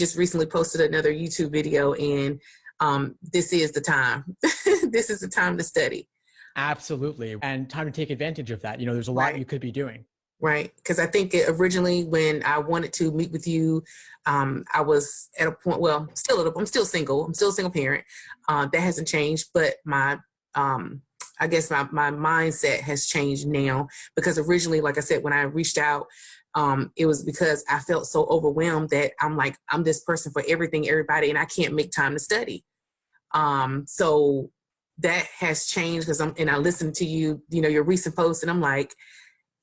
just recently posted another YouTube video, and this is the time. This is the time to study. Absolutely. And time to take advantage of that. There's a lot you could be doing. Right. Because I think originally when I wanted to meet with you, I was at a point, well, I'm still single. I'm still a single parent. That hasn't changed, but I guess my mindset has changed now, because originally, like I said, when I reached out, it was because I felt so overwhelmed that I'm this person for everything, everybody, and I can't make time to study. So that has changed, because I listened to your recent post, and I'm like,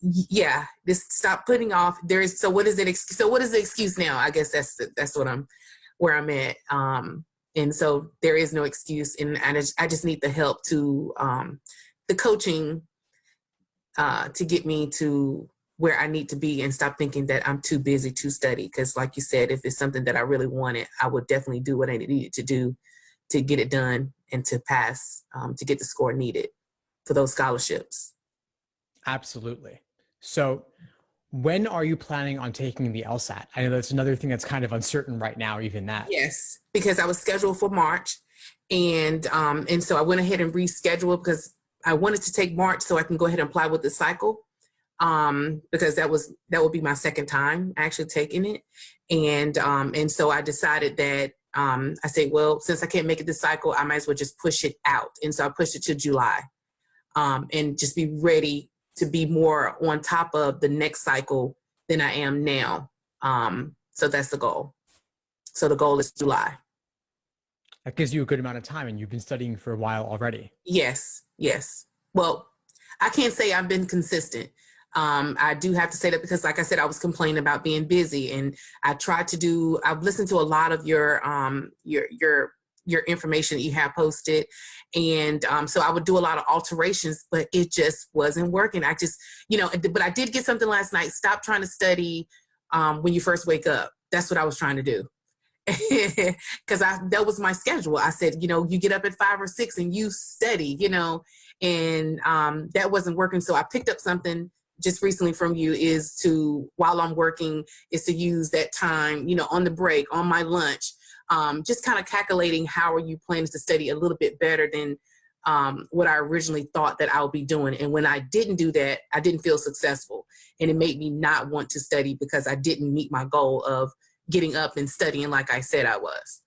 yeah, just stop putting off. So what is it? So what is the excuse now? I guess that's where I'm at. And so there is no excuse, and I just need the help to the coaching to get me to where I need to be, and stop thinking that I'm too busy to study. Because like you said, if it's something that I really wanted, I would definitely do what I needed to do to get it done and to pass, to get the score needed for those scholarships. Absolutely. So when are you planning on taking the LSAT? I know that's another thing that's kind of uncertain right now, even that. Yes, because I was scheduled for March, and so I went ahead and rescheduled, because I wanted to take March so I can go ahead and apply with the cycle, because that would be my second time actually taking it. And so I decided that I said, well, since I can't make it this cycle, I might as well just push it out. And so I pushed it to July, and just be ready to be more on top of the next cycle than I am now. So that's the goal. So the goal is July. That gives you a good amount of time, and you've been studying for a while already. Yes. Well, I can't say I've been consistent. I do have to say that, because like I said, I was complaining about being busy, and I've listened to a lot of your information that you have posted. And so I would do a lot of alterations, but it just wasn't working. But I did get something last night. Stop trying to study when you first wake up. That's what I was trying to do. Because that was my schedule. I said, you get up at 5 or 6 and you study, and that wasn't working. So I picked up something just recently from you, is to, while I'm working, is to use that time, on the break, on my lunch, just kind of calculating how are you planning to study a little bit better than what I originally thought that I'll be doing. And when I didn't do that, I didn't feel successful. And it made me not want to study, because I didn't meet my goal of getting up and studying like I said I was.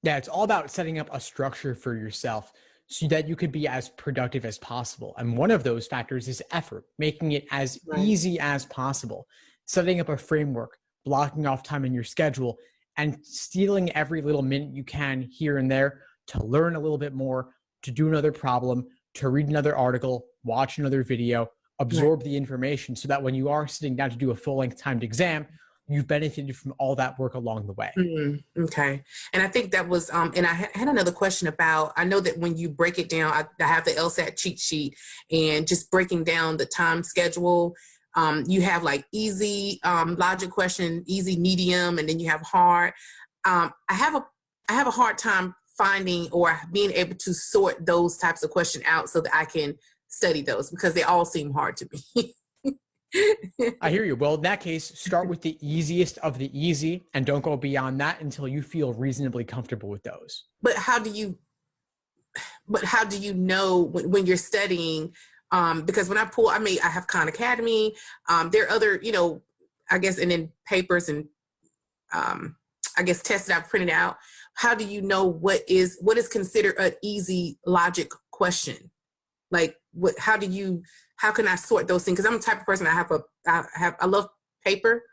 Yeah, it's all about setting up a structure for yourself so that you could be as productive as possible. And one of those factors is effort, making it as easy as possible, setting up a framework, blocking off time in your schedule, and stealing every little minute you can here and there to learn a little bit more, to do another problem, to read another article, watch another video, absorb the information, so that when you are sitting down to do a full-length timed exam, you've benefited from all that work along the way. Okay. And I think that was, and I had another question about, I know that when you break it down, I have the LSAT cheat sheet, and just breaking down the time schedule, you have like easy logic question, easy, medium, and then you have hard. I have a hard time finding or being able to sort those types of questions out so that I can study those, because they all seem hard to me. I hear you. Well, in that case, start with the easiest of the easy, and don't go beyond that until you feel reasonably comfortable with those. But how do you know when you're studying? Because when I have Khan Academy, there are other, I guess, and then papers and I guess tests that I've printed out. How do you know what is considered an easy logic question? Like how can I sort those things? Because I'm the type of person, I love paper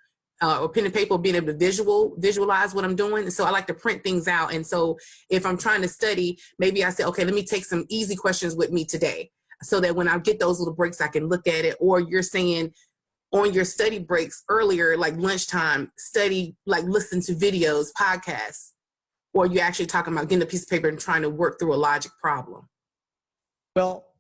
or pen and paper, being able to visualize what I'm doing. So I like to print things out. And so if I'm trying to study, maybe I say, okay, let me take some easy questions with me today, so that when I get those little breaks, I can look at it. Or you're saying on your study breaks earlier, like lunchtime, study, like listen to videos, podcasts, or you're actually talking about getting a piece of paper and trying to work through a logic problem?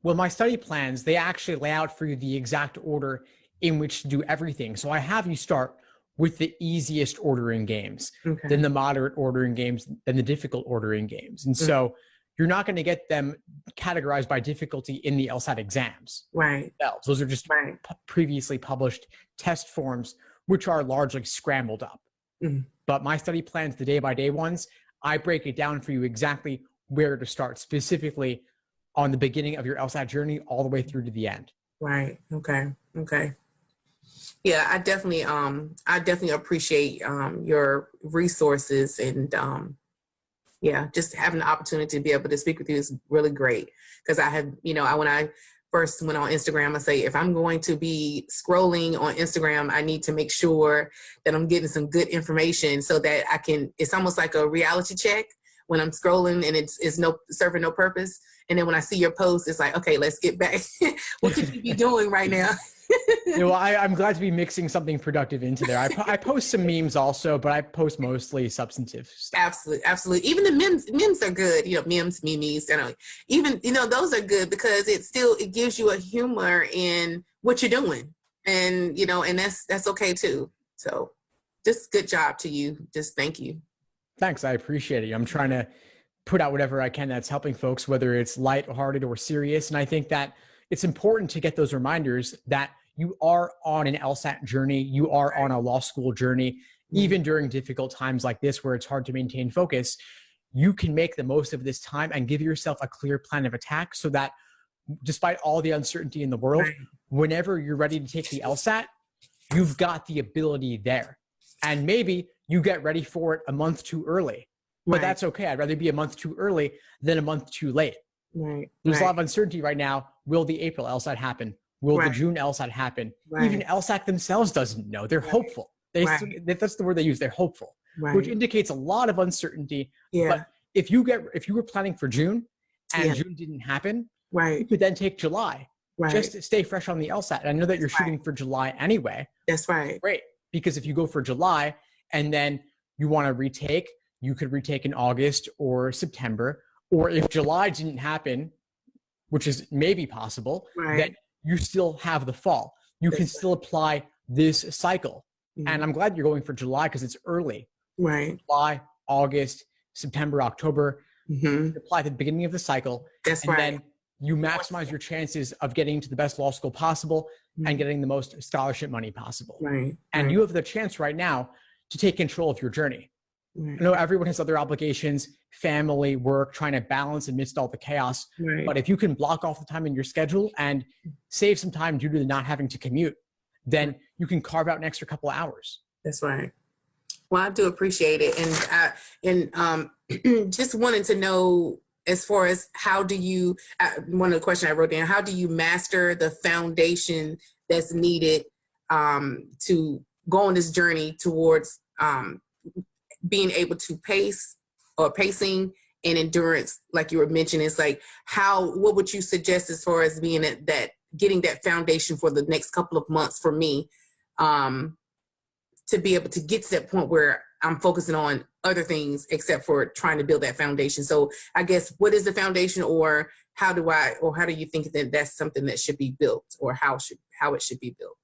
Well, my study plans, they actually lay out for you the exact order in which to do everything. So I have you start with the easiest ordering games, then the moderate ordering games, then the difficult ordering games. And so you're not going to get them categorized by difficulty in the LSAT exams. Right. Themselves. Those are just previously published test forms, which are largely scrambled up. Mhm. But my study plans, the day-by-day ones, I break it down for you exactly where to start, specifically on the beginning of your LSAT journey all the way through to the end. Right. Okay. Okay. Yeah, I definitely appreciate your resources, and yeah, just having the opportunity to be able to speak with you is really great, because I have, when I first went on Instagram, I say, if I'm going to be scrolling on Instagram, I need to make sure that I'm getting some good information so that it's almost like a reality check when I'm scrolling, and it's no serving no purpose. And then when I see your post, it's like, okay, let's get back. What could you be doing right now? I'm glad to be mixing something productive into there. I post some memes also, but I post mostly substantive stuff. Absolutely, absolutely. Even the memes are good. Memes, memes. Even those are good, because it gives you a humor in what you're doing, and and that's okay too. So, just good job to you. Just thank you. Thanks, I appreciate it. I'm trying to put out whatever I can that's helping folks, whether it's lighthearted or serious. And I think that it's important to get those reminders that you are on an LSAT journey, you are on a law school journey, even during difficult times like this where it's hard to maintain focus. You can make the most of this time and give yourself a clear plan of attack so that despite all the uncertainty in the world, whenever you're ready to take the LSAT, you've got the ability there. And maybe you get ready for it a month too early, but that's okay. I'd rather be a month too early than a month too late. There's a lot of uncertainty right now. Will the April LSAT happen? Will the June LSAT happen? Even LSAT themselves doesn't know. They're hopeful. That's the word they use. They're hopeful, which indicates a lot of uncertainty. But if you were planning for June and June didn't happen, you could then take July. Just to stay fresh on the LSAT. And I know that you're shooting for July anyway. That's right. Great. Because if you go for July and then you want to retake, you could retake in August or September. Or if July didn't happen, which is maybe possible, then you still have the fall. You can still apply this cycle. And I'm glad you're going for July because it's early. July, August, September, October. Apply at the beginning of the cycle. And then you maximize your chances of getting to the best law school possible and getting the most scholarship money possible. And you have the chance right now to take control of your journey. I know everyone has other obligations, family, work, trying to balance amidst all the chaos. But if you can block off the time in your schedule and save some time due to not having to commute, then you can carve out an extra couple of hours. That's right. Well, I do appreciate it. And just wanted to know, as far as how do you, one of the questions I wrote down, how do you master the foundation that's needed to go on this journey towards being able to pacing and endurance, like you were mentioning? It's like, what would you suggest as far as being that getting that foundation for the next couple of months for me, to be able to get to that point where I'm focusing on other things except for trying to build that foundation. So I guess, what is the foundation, or how do you think that that's something that should be built, or how it should be built?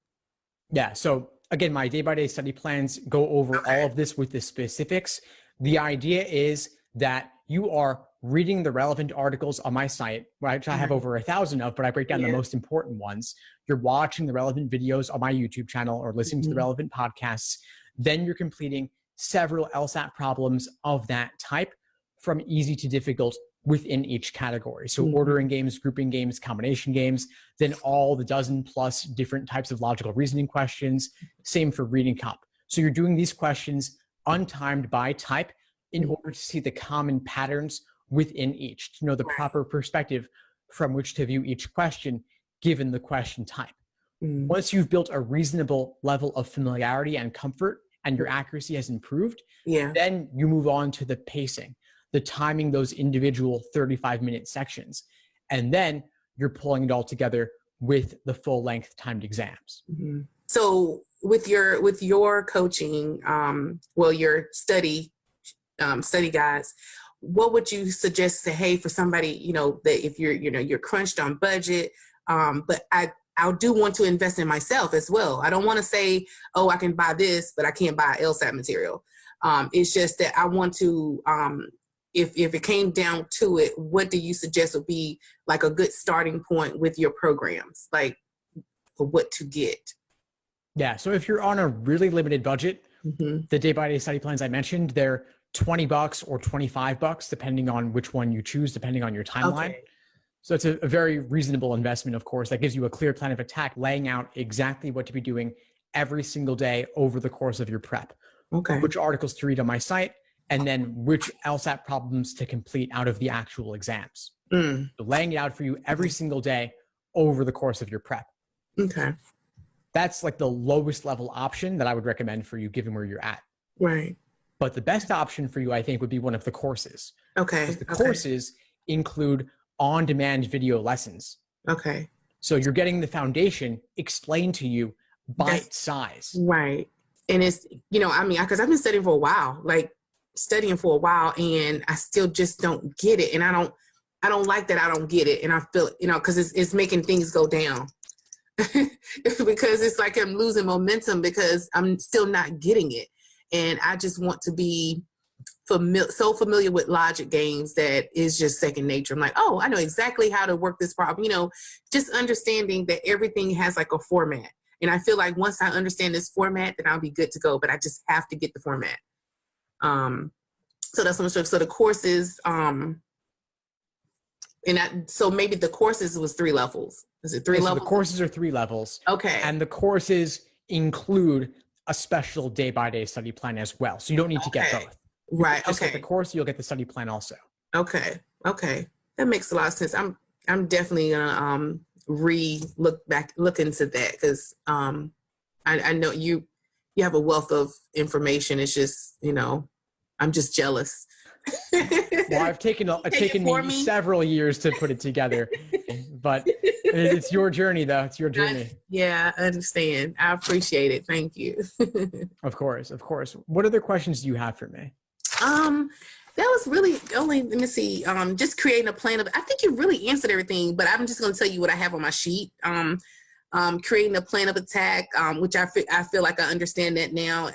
Yeah. So again, my day-by-day study plans go over all of this with the specifics. The idea is that you are reading the relevant articles on my site, which I have over 1,000 of, but I break down the most important ones. You're watching the relevant videos on my YouTube channel or listening to the relevant podcasts. Then you're completing several LSAT problems of that type, from easy to difficult within each category. So ordering games, grouping games, combination games, then all the dozen plus different types of logical reasoning questions. Same for reading comp. So you're doing these questions untimed by type in order to see the common patterns within each, to know the proper perspective from which to view each question given the question type. Once you've built a reasonable level of familiarity and comfort and your accuracy has improved, then you move on to the pacing, the timing those individual 35-minute sections. And then you're pulling it all together with the full length timed exams. So with your coaching, your study guides, what would you suggest to, hey, for somebody, that if you're crunched on budget, but I do want to invest in myself as well. I don't want to say, oh, I can buy this, but I can't buy LSAT material. It's just that I want to, if it came down to it, what do you suggest would be like a good starting point with your programs, like for what to get? Yeah. So if you're on a really limited budget, The day-by-day study plans I mentioned, they're $20 or $25, depending on which one you choose, depending on your timeline. Okay. So it's a very reasonable investment, of course, that gives you a clear plan of attack, laying out exactly what to be doing every single day over the course of your prep. Okay. Which articles to read on my site, and then which LSAT problems to complete out of the actual exams. So laying it out for you every single day over the course of your prep. Okay. That's like the lowest level option that I would recommend for you given where you're at. Right. But the best option for you, I think, would be one of the courses. Okay. Because the courses include on-demand video lessons. Okay. So you're getting the foundation explained to you bite size. Right. And it's, I mean, because I've been studying for a while, and I still just don't get it. And I don't like that I don't get it. And I feel, because it's making things go down. Because it's like I'm losing momentum because I'm still not getting it. And I just want to be so familiar with logic games that is just second nature. I'm like, oh, I know exactly how to work this problem. Just understanding that everything has like a format. And I feel like once I understand this format, then I'll be good to go. But I just have to get the format. So that's what I'm sure. So the courses, so maybe the courses was 3 levels. Is it 3 levels? The courses are 3 levels. Okay. And the courses include a special day-by-day study plan as well. So you don't need to get both. Right. Just get the course, you'll get the study plan also. Okay. That makes a lot of sense. I'm definitely gonna look into that because I know you have a wealth of information. It's just I'm just jealous. Well, I've taken me several years to put it together, but it's your journey though. It's your journey. I understand. I appreciate it. Thank you. Of course. What other questions do you have for me? That was really only, let me see, just creating a plan I think you really answered everything, but I'm just going to tell you what I have on my sheet. Creating a plan of attack, which I feel like I understand that now.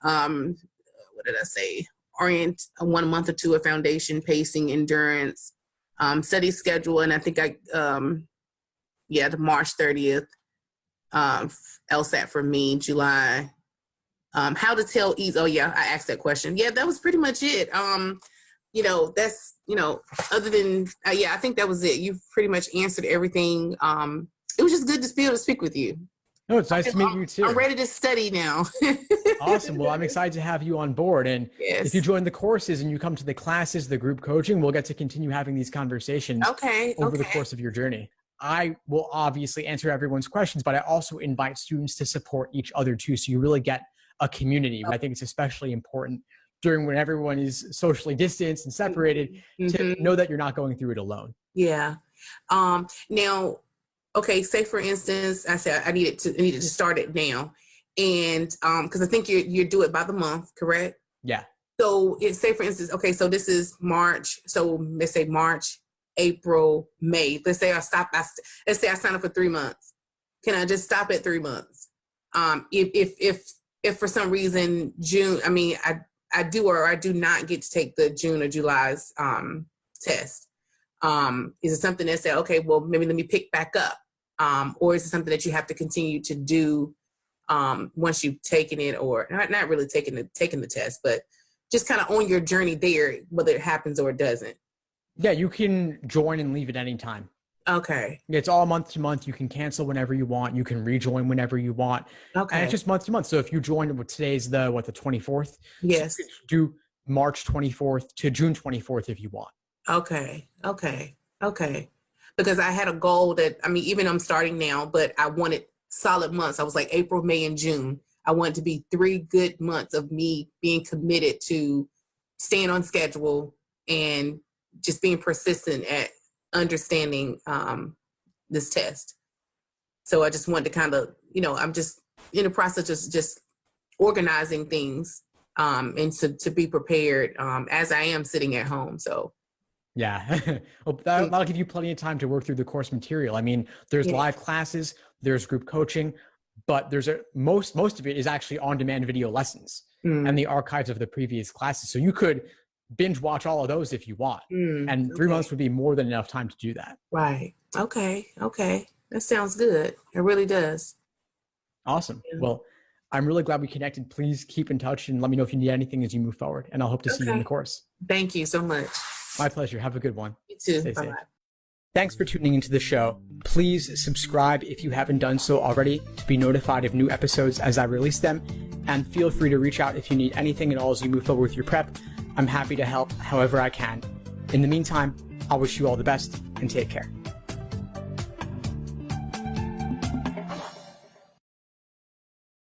What did I say? Orient 1 month or 2 of foundation, pacing, endurance, study schedule. And I think the March 30th, LSAT for me, July. How to tell ease. Oh yeah, I asked that question. Yeah, that was pretty much it. That's, other than, I think that was it. You've pretty much answered everything. It was just good to be able to speak with you. No, it's nice to meet you too. I'm ready to study now. Awesome. Well, I'm excited to have you on board. And if you join the courses and you come to the classes, the group coaching, we'll get to continue having these conversations over the course of your journey. I will obviously answer everyone's questions, but I also invite students to support each other too. So you really get a community. I think it's especially important during when everyone is socially distanced and separated to know that you're not going through it alone. Yeah. Now, okay, say for instance, I said I needed to start it now. And because I think you do it by the month, correct? Yeah. So say for instance, okay, so this is March. So let's say March, April, May. Let's say let's say I sign up for 3 months. Can I just stop at 3 months? If for some reason June, I mean, I do or I do not get to take the June or July's test. Is it something that said, okay, well, maybe let me pick back up? Or is it something that you have to continue to do once you've taken it, or not really taking the test, but just kind of on your journey there, whether it happens or it doesn't? Yeah, you can join and leave at any time. Okay. It's all month to month. You can cancel whenever you want. You can rejoin whenever you want. Okay. And it's just month to month. So if you join, today's the 24th? Yes. So you could do March 24th to June 24th if you want. Okay. Because I had a goal that, I mean, even I'm starting now, but I wanted solid months. I was like April, May, and June. I wanted to be 3 good months of me being committed to staying on schedule and just being persistent at understanding this test. So I just wanted to kind of, I'm just in the process of just organizing things and to be prepared as I am sitting at home. So yeah, well, that'll give you plenty of time to work through the course material. I mean, there's live classes, there's group coaching, but there's most of it is actually on-demand video lessons and the archives of the previous classes. So you could binge watch all of those if you want. And 3 months would be more than enough time to do that. Right. Okay. That sounds good. It really does. Awesome. Yeah. Well, I'm really glad we connected. Please keep in touch and let me know if you need anything as you move forward. And I'll hope to see you in the course. Thank you so much. My pleasure. Have a good one. You too. Stay Bye-bye. safe. Thanks for tuning into the show. Please subscribe if you haven't done so already to be notified of new episodes as I release them. And feel free to reach out if you need anything at all as you move forward with your prep. I'm happy to help however I can. In the meantime, I'll wish you all the best and take care.